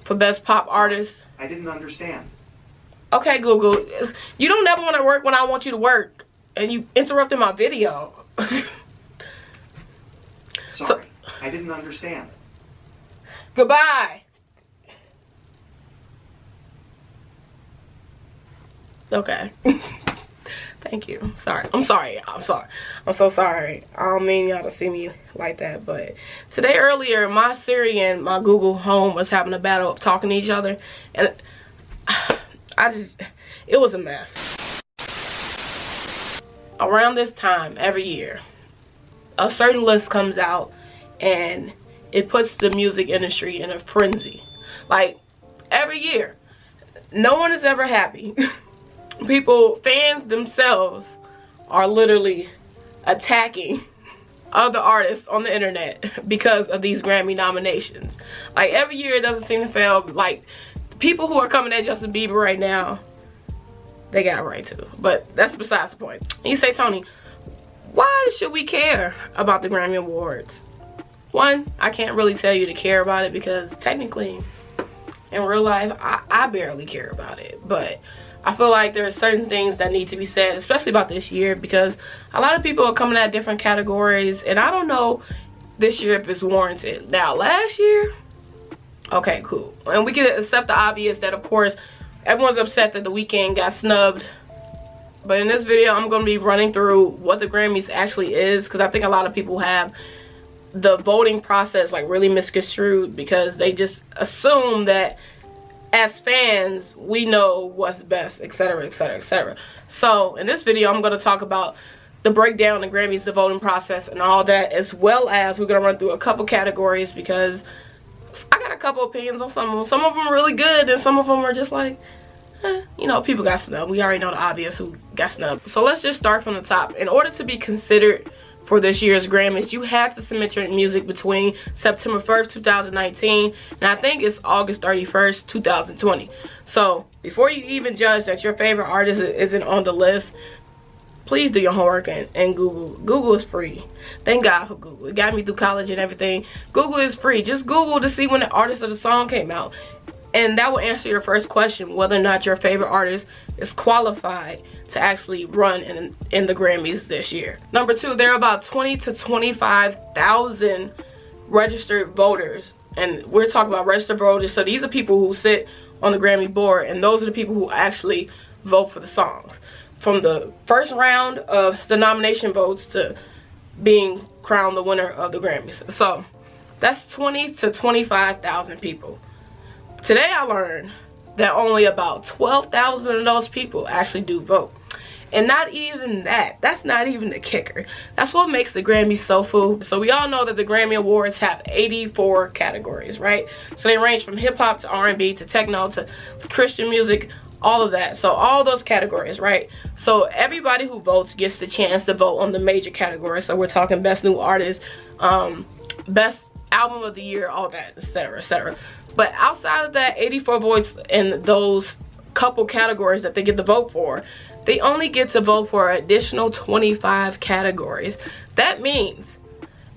for Best Pop Artist. I didn't understand. Okay, Google. You don't never want to work when I want you to work. And you interrupted my video. Sorry, I didn't understand. Goodbye. Okay. Thank you. Sorry. I'm sorry. I'm so sorry. I don't mean y'all to see me like that. But today earlier, my Siri and my Google Home was having a battle of talking to each other. And it was a mess. Around this time, every year, a certain list comes out and it puts the music industry in a frenzy. Like, every year, no one is ever happy. Fans themselves are literally attacking other artists on the internet because of these Grammy nominations. Like, every year it doesn't seem to fail. Like, people who are coming at Justin Bieber right now, they got it right too. But that's besides the point. And you say, Tony, why should we care about the Grammy Awards? One, I can't really tell you to care about it because technically, in real life, I barely care about it. But I feel like there are certain things that need to be said, especially about this year, because a lot of people are coming at different categories, and I don't know this year if it's warranted. Now, last year, okay, cool. And we can accept the obvious that, of course, everyone's upset that The Weeknd got snubbed. But in this video, I'm going to be running through what the Grammys actually is, because I think a lot of people have the voting process like really misconstrued because they just assume that as fans, we know what's best, etc, etc, etc. So, in this video, I'm going to talk about the breakdown, the Grammys, the voting process, and all that, as well as we're going to run through a couple categories because I got a couple opinions on some of them. Some of them are really good, and some of them are just like, you know, people got snubbed. We already know the obvious who got snubbed. So, let's just start from the top. In order to be considered for this year's Grammys, you had to submit your music between September 1st, 2019, and I think it's August 31st, 2020. So, before you even judge that your favorite artist isn't on the list, please do your homework and Google. Google is free. Thank God for Google. It got me through college and everything. Google is free. Just Google to see when the artist of the song came out. And that will answer your first question, whether or not your favorite artist is qualified to actually run in the Grammys this year. Number two, there are about 20 to 25,000 registered voters. And we're talking about registered voters. So these are people who sit on the Grammy board, and those are the people who actually vote for the songs. From the first round of the nomination votes to being crowned the winner of the Grammys. So that's 20 to 25,000 people. Today I learned that only about 12,000 of those people actually do vote. And not even that. That's not even the kicker. That's what makes the Grammys so full. So we all know that the Grammy Awards have 84 categories, right? So they range from hip hop to R&B to techno to Christian music, all of that. So all those categories, right? So everybody who votes gets the chance to vote on the major categories. So we're talking best new artist, best album of the year, all that, etc, etc. But outside of that 84 votes in those couple categories that they get to vote for, they only get to vote for an additional 25 categories. That means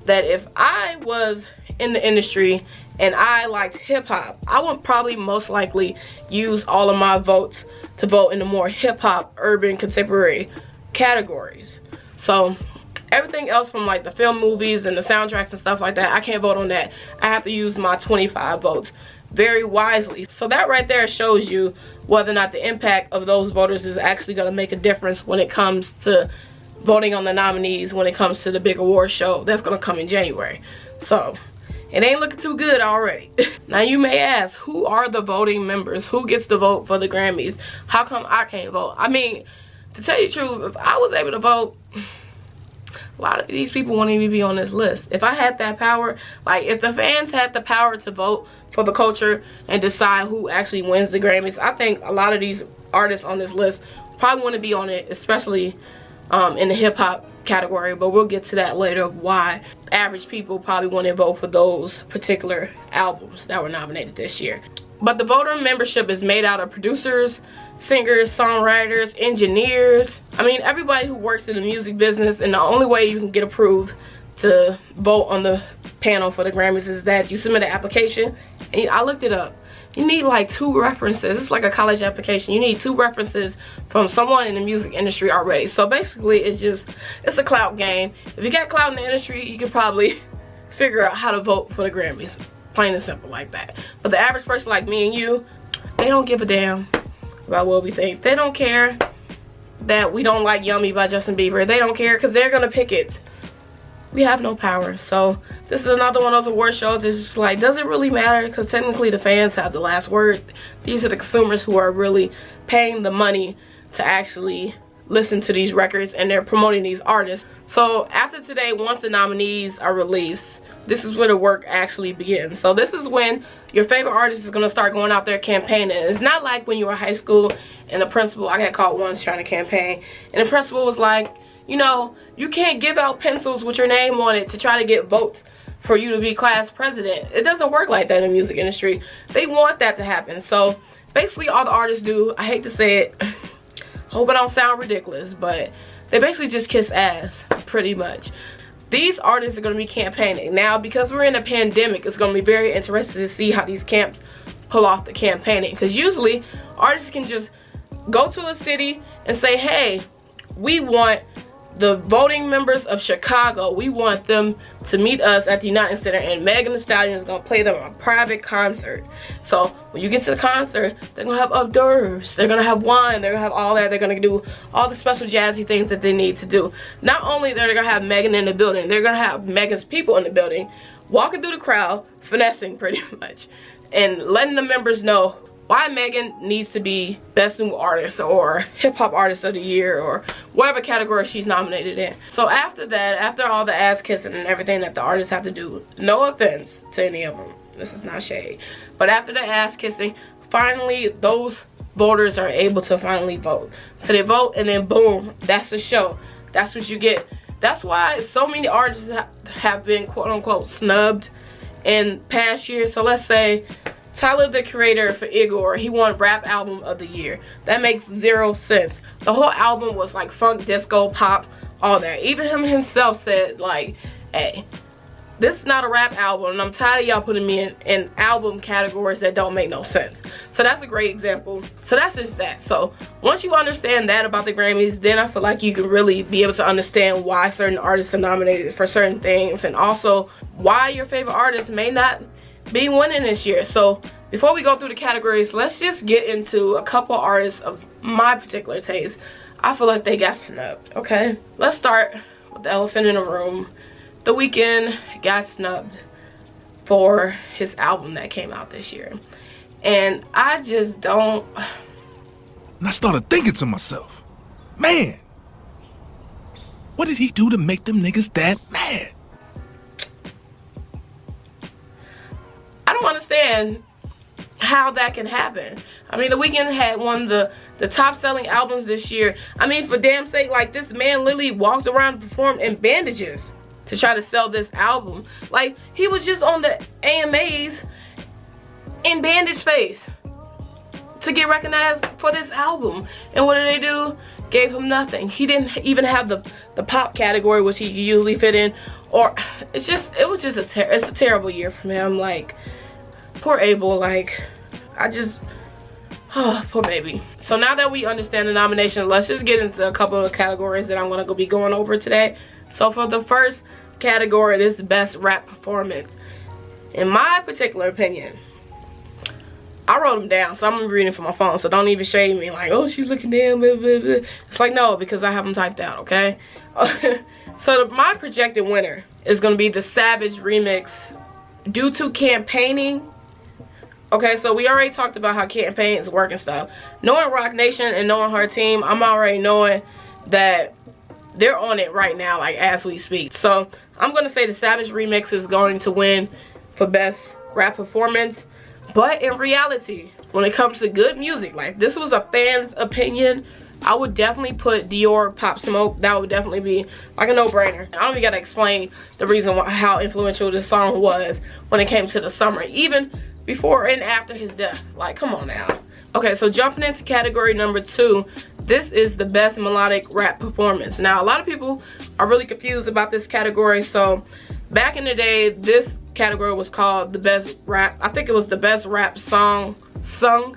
that if I was in the industry and I liked hip-hop, I would probably most likely use all of my votes to vote in the more hip-hop, urban, contemporary categories. So everything else from like the film, movies, and the soundtracks and stuff like that, I can't vote on that. I have to use my 25 votes very wisely. So that right there shows you whether or not the impact of those voters is actually going to make a difference when it comes to voting on the nominees, when it comes to the big award show that's going to come in January. So it ain't looking too good already. Now you may ask, who are the voting members? Who gets to vote for the Grammys? How come I can't vote? I mean, to tell you the truth, if I was able to vote, a lot of these people won't even be on this list. If I had that power, like if the fans had the power to vote for the culture and decide who actually wins the Grammys, I think a lot of these artists on this list probably want to be on it, especially in the hip hop category. But we'll get to that later, why average people probably want to vote for those particular albums that were nominated this year. But the voter membership is made out of producers, singers, songwriters, engineers. I mean, everybody who works in the music business, and the only way you can get approved to vote on the panel for the Grammys is that you submit an application, and I looked it up. You need like 2 references. It's like a college application. You need 2 references from someone in the music industry already. So basically, it's a clout game. If you got clout in the industry, you can probably figure out how to vote for the Grammys. Plain and simple like that. But the average person like me and you, they don't give a damn about what we think. They don't care that we don't like Yummy by Justin Bieber. They don't care because they're gonna pick it. We have no power. So this is another one of those award shows. It's just like, does it really matter? Because technically the fans have the last word. These are the consumers who are really paying the money to actually listen to these records, and they're promoting these artists. So after today, once the nominees are released, this is where the work actually begins. So this is when your favorite artist is gonna start going out there campaigning. It's not like when you were in high school and the principal, I got caught once trying to campaign, and the principal was like, you know, you can't give out pencils with your name on it to try to get votes for you to be class president. It doesn't work like that in the music industry. They want that to happen. So basically all the artists do, I hate to say it, hope I don't sound ridiculous, but they basically just kiss ass, pretty much. These artists are going to be campaigning. Now, because we're in a pandemic, it's going to be very interesting to see how these camps pull off the campaigning. Because usually, artists can just go to a city and say, hey, we want the voting members of Chicago, we want them to meet us at the United Center, and Megan Thee Stallion is going to play them a private concert. So when you get to the concert, they're going to have hors d'oeuvres, they're going to have wine, they're going to have all that, they're going to do all the special jazzy things that they need to do. Not only are they going to have Megan in the building, they're going to have Megan's people in the building, walking through the crowd, finessing pretty much, and letting the members know why Megan needs to be Best New Artist or Hip Hop Artist of the Year or whatever category she's nominated in. So after that, after all the ass kissing and everything that the artists have to do, no offense to any of them, this is not shade, but after the ass kissing, finally those voters are able to finally vote. So they vote, and then boom, that's the show. That's what you get. That's why so many artists have been quote unquote snubbed in past years. So let's say Tyler, the Creator, for Igor, he won Rap Album of the Year. That makes 0 sense. The whole album was like funk, disco, pop, all that. Even him himself said like, hey, this is not a rap album, and I'm tired of y'all putting me in album categories that don't make no sense. So that's a great example. So that's just that. So once you understand that about the Grammys, then I feel like you can really be able to understand why certain artists are nominated for certain things, and also why your favorite artist may not be winning this year. So before we go through the categories, let's just get into a couple artists of my particular taste. I feel like they got snubbed, okay? Let's start with the elephant in the room. The Weeknd got snubbed for his album that came out this year. And I just don't... And I started thinking to myself, man, what did he do to make them niggas that mad? I don't understand how that can happen. I mean, The Weeknd had one of the top selling albums this year. I mean, for damn sake, like, this man literally walked around and performed in bandages to try to sell this album. Like, he was just on the AMAs in bandage face to get recognized for this album. And what did they do? Gave him nothing. He didn't even have the pop category, which he usually fit in. Or it was just a terrible year for him. Like, poor Abel. Like, oh, poor baby. So now that we understand the nomination, let's just get into a couple of categories that I'm gonna be going over today. So for the first category, this is best rap performance. In my particular opinion, I wrote them down, so I'm reading from my phone, so don't even shade me like, oh, she's looking down, blah, blah, blah. It's like, no, because I have them typed out, okay? So my projected winner is going to be the Savage remix due to campaigning. Okay, so we already talked about how campaigns work and stuff. Knowing Rock Nation and knowing her team, I'm already knowing that they're on it right now, like, as we speak. So I'm going to say the Savage remix is going to win for best rap performance. But in reality, when it comes to good music, like, this was a fan's opinion, I would definitely put Dior Pop Smoke. That would definitely be like a no-brainer. I don't even gotta explain the reason why, how influential this song was when it came to the summer, even before and after his death. Like, come on now. Okay, so jumping into category number 2, this is the best melodic rap performance. Now, a lot of people are really confused about this category. So back in the day, this category was called the best rap. I think it was the best rap song sung.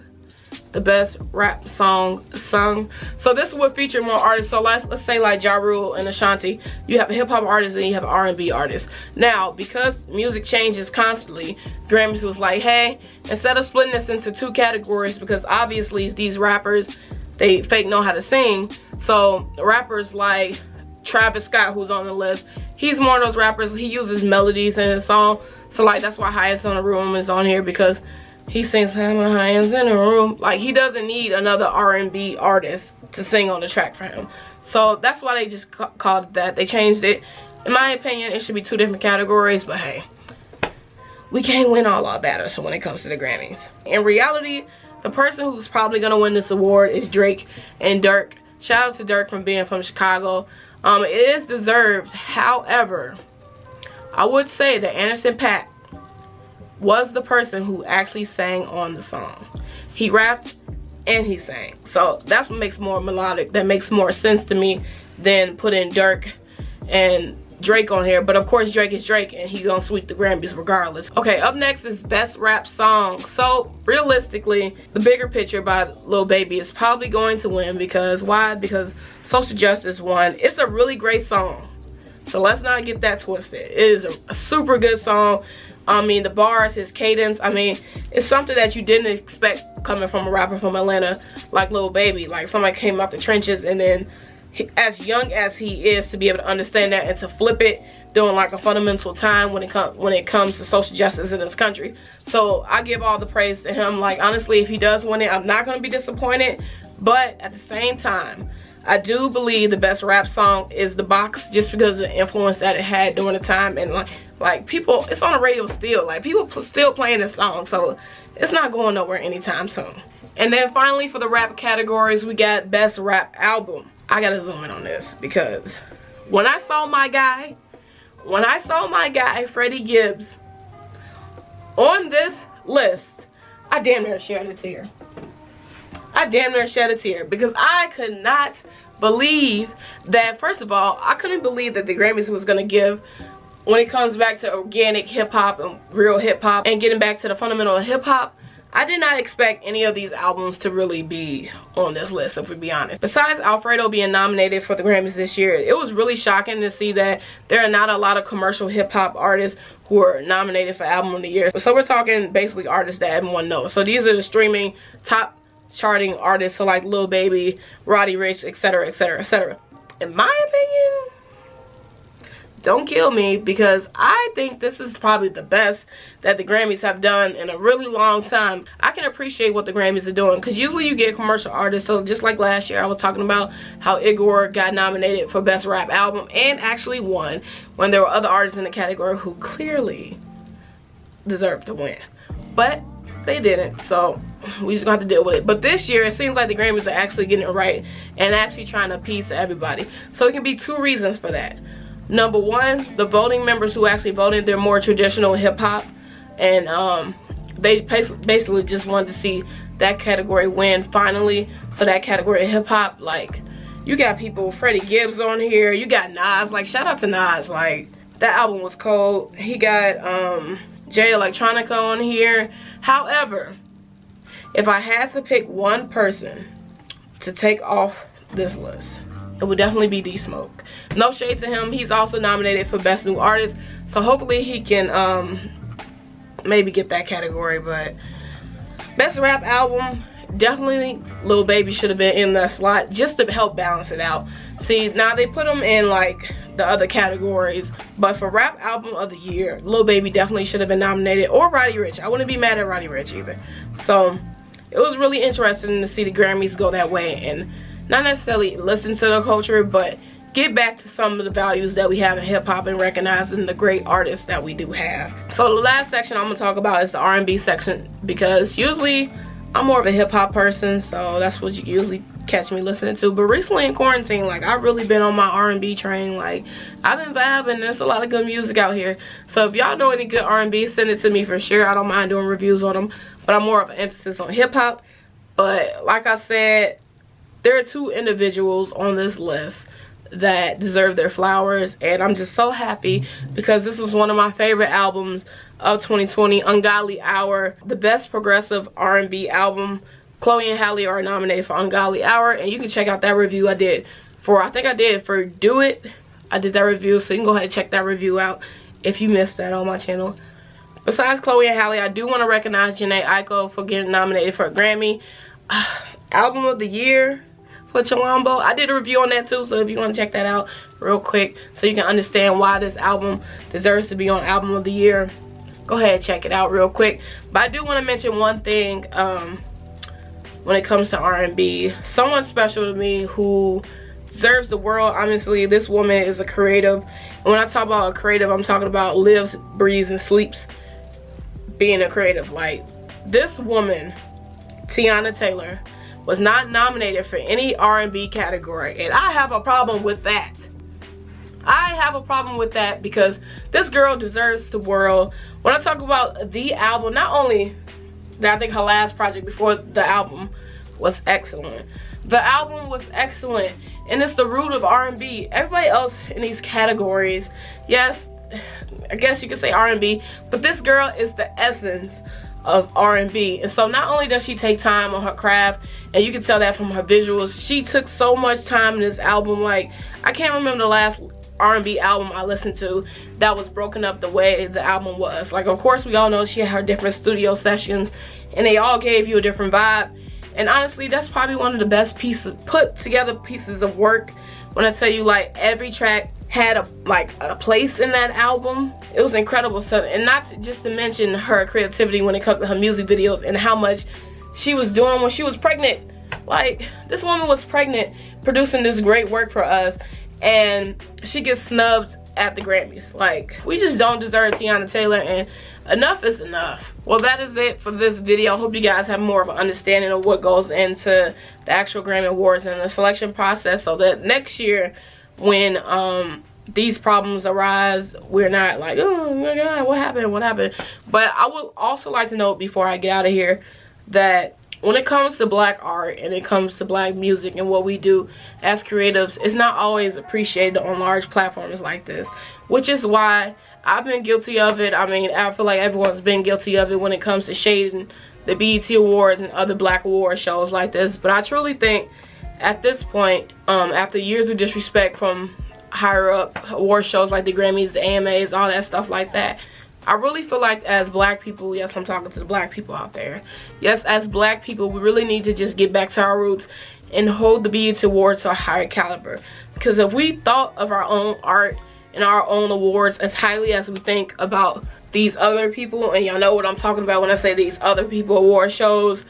The best rap song sung. So this would feature more artists. So let's say like Ja Rule and Ashanti. You have a hip hop artist and you have an R&B artist. Now, because music changes constantly, Grammys was like, hey, instead of splitting this into 2 categories, because obviously these rappers, they fake know how to sing. So rappers like Travis Scott, who's on the list, he's one of those rappers. He uses melodies in his song. So like that's why Highest on the Room is on here, because he sings "Have my hands in the room." Like, he doesn't need another R&B artist to sing on the track for him. So that's why they just called it that. They changed it. In my opinion, it should be 2 different categories, but hey, we can't win all our battles when it comes to the Grammys. In reality, the person who's probably gonna win this award is Drake and Dirk. Shout out to Dirk from being from Chicago. It is deserved. However, I would say that Anderson .Paak was the person who actually sang on the song. He rapped and he sang. So that's what makes more melodic. That makes more sense to me than putting Dirk and Drake on here. But of course, Drake is Drake and he's gonna sweep the Grammys regardless. Okay, up next is best rap song. So realistically, The Bigger Picture by Lil Baby is probably going to win. Because why? Because Social Justice won. It's a really great song, so let's not get that twisted. It is a super good song. I mean, the bars, his cadence, I mean, it's something that you didn't expect coming from a rapper from Atlanta like Lil Baby. Like, somebody came out the trenches, and then as young as he is, to be able to understand that and to flip it during like a fundamental time when it comes to social justice in this country. So I give all the praise to him. Like, honestly, if he does win it, I'm not going to be disappointed. But at the same time, I do believe the best rap song is The Box, just because of the influence that it had during the time. And like people, it's on the radio still. Like, people still playing this song, so it's not going nowhere anytime soon. And then finally, for the rap categories, we got best rap album. I gotta zoom in on this, because when I saw my guy Freddie Gibbs on this list, I damn near shed a tear. Because I could not believe that. First of all, I couldn't believe that the Grammys was gonna give, when it comes back to organic hip-hop and real hip-hop and getting back to the fundamental of hip-hop, I did not expect any of these albums to really be on this list, if we be honest. Besides Alfredo being nominated for the Grammys this year, it was really shocking to see that there are not a lot of commercial hip-hop artists who are nominated for Album of the Year. So we're talking basically artists that everyone knows. So these are the streaming top charting artists, so like Lil Baby, Roddy Ricch, etc, etc, etc. In my opinion, don't kill me, because I think this is probably the best that the Grammys have done in a really long time. I can appreciate what the Grammys are doing, because usually you get commercial artists. So just like last year, I was talking about how Igor got nominated for best rap album and actually won, when there were other artists in the category who clearly deserved to win, but they didn't. So we just gonna have to deal with it. But this year, it seems like the Grammys are actually getting it right and actually trying to appease everybody. So it can be 2 reasons for that. Number one, the voting members who actually voted, they're more traditional hip-hop, and they basically just wanted to see that category win finally. So that category of hip-hop, like, you got people, Freddie Gibbs on here, you got Nas. Like, shout out to Nas. Like, that album was cold. He got Jay Electronica on here. However, if I had to pick one person to take off this list, it would definitely be D-Smoke. No shade to him. He's also nominated for Best New Artist, so hopefully he can maybe get that category. But Best Rap Album, definitely Lil Baby should have been in that slot just to help balance it out. See, now they put him in like the other categories, but for Rap Album of the Year, Lil Baby definitely should have been nominated, or Roddy Ricch. I wouldn't be mad at Roddy Ricch either. So it was really interesting to see the Grammys go that way and not necessarily listen to the culture, but get back to some of the values that we have in hip-hop and recognizing the great artists that we do have. So the last section I'm gonna talk about is the R&B section, because usually I'm more of a hip-hop person, so that's what you usually catch me listening to. But recently in quarantine, like, I've really been on my R&B train. Like, I've been vibing. There's a lot of good music out here. So if y'all know any good R&B, send it to me for sure. I don't mind doing reviews on them, but I'm more of an emphasis on hip-hop. But like I said, there are 2 individuals on this list that deserve their flowers, and I'm just so happy because this was one of my favorite albums of 2020, Ungodly Hour, the best progressive R&B album. Chloe and Halle are nominated for Ungodly Hour, and you can check out that review I did for, I think I did for Do It. I did that review, so you can go ahead and check that review out if you missed that on my channel. Besides Chloe and Halle, I do want to recognize Jhené Aiko for getting nominated for a Grammy. Album of the Year for Chilombo. I did a review on that too, so if you want to check that out real quick so you can understand why this album deserves to be on Album of the Year, go ahead and check it out real quick. But I do want to mention one thing when it comes to R&B. Someone special to me who deserves the world. Honestly, this woman is a creative. And when I talk about a creative, I'm talking about lives, breathes, and sleeps being a creative. Like, this woman, Teyana Taylor, was not nominated for any R&B category, and I have a problem with that. I have a problem with that because this girl deserves the world. When I talk about the album, not only that I think her last project before the album was excellent, the album was excellent, and it's the root of R&B. Everybody else in these categories, yes, I guess you could say R&B, but this girl is the essence of R&B. And so not only does she take time on her craft, and you can tell that from her visuals, she took so much time in this album. Like, I can't remember the last R&B album I listened to that was broken up the way the album was. Like, of course we all know she had her different studio sessions and they all gave you a different vibe, and honestly that's probably one of the best put together pieces of work. When I tell you, like, every track had a place in that album. It was incredible. So, and not just to mention her creativity when it comes to her music videos and how much she was doing when she was pregnant. Like, this woman was pregnant producing this great work for us, and she gets snubs at the Grammys. Like, we just don't deserve Teyana Taylor, and enough is enough. Well, that is it for this video. I hope you guys have more of an understanding of what goes into the actual Grammy Awards and the selection process, so that next year when these problems arise, we're not like, oh my god, what happened. But I would also like to note before I get out of here that when it comes to black art and it comes to black music and what we do as creatives, it's not always appreciated on large platforms like this, which is why I've been guilty of it. I mean, I feel like everyone's been guilty of it when it comes to shading the BET Awards and other black award shows like this. But I truly think at this point, after years of disrespect from higher up award shows like the Grammys, the AMAs, all that stuff like that, I really feel like as black people, yes, I'm talking to the black people out there, yes, as black people, we really need to just get back to our roots and hold the BET Awards to a higher caliber. Because if we thought of our own art and our own awards as highly as we think about these other people, and y'all know what I'm talking about when I say these other people award shows,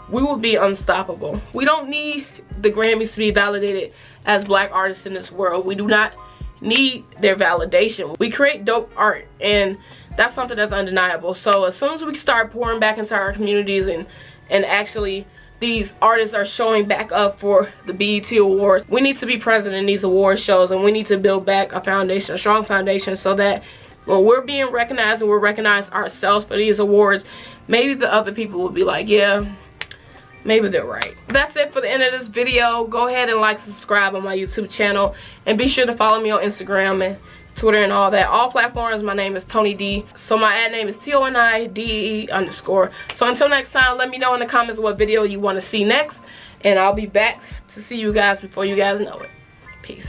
we will be unstoppable. We don't need the Grammys to be validated as black artists in this world. We do not need their validation. We create dope art, and that's something that's undeniable. So as soon as we start pouring back into our communities and actually these artists are showing back up for the BET Awards, we need to be present in these award shows, and we need to build back a foundation, a strong foundation, so that when we're being recognized and we're recognized ourselves for these awards, maybe the other people will be like, yeah, maybe they're right. That's it for the end of this video. Go ahead and like, subscribe on my YouTube channel, and be sure to follow me on Instagram and Twitter and all that. All platforms, my name is Tony D. So my ad name is TONIDE_. So until next time, let me know in the comments what video you want to see next, and I'll be back to see you guys before you guys know it. Peace.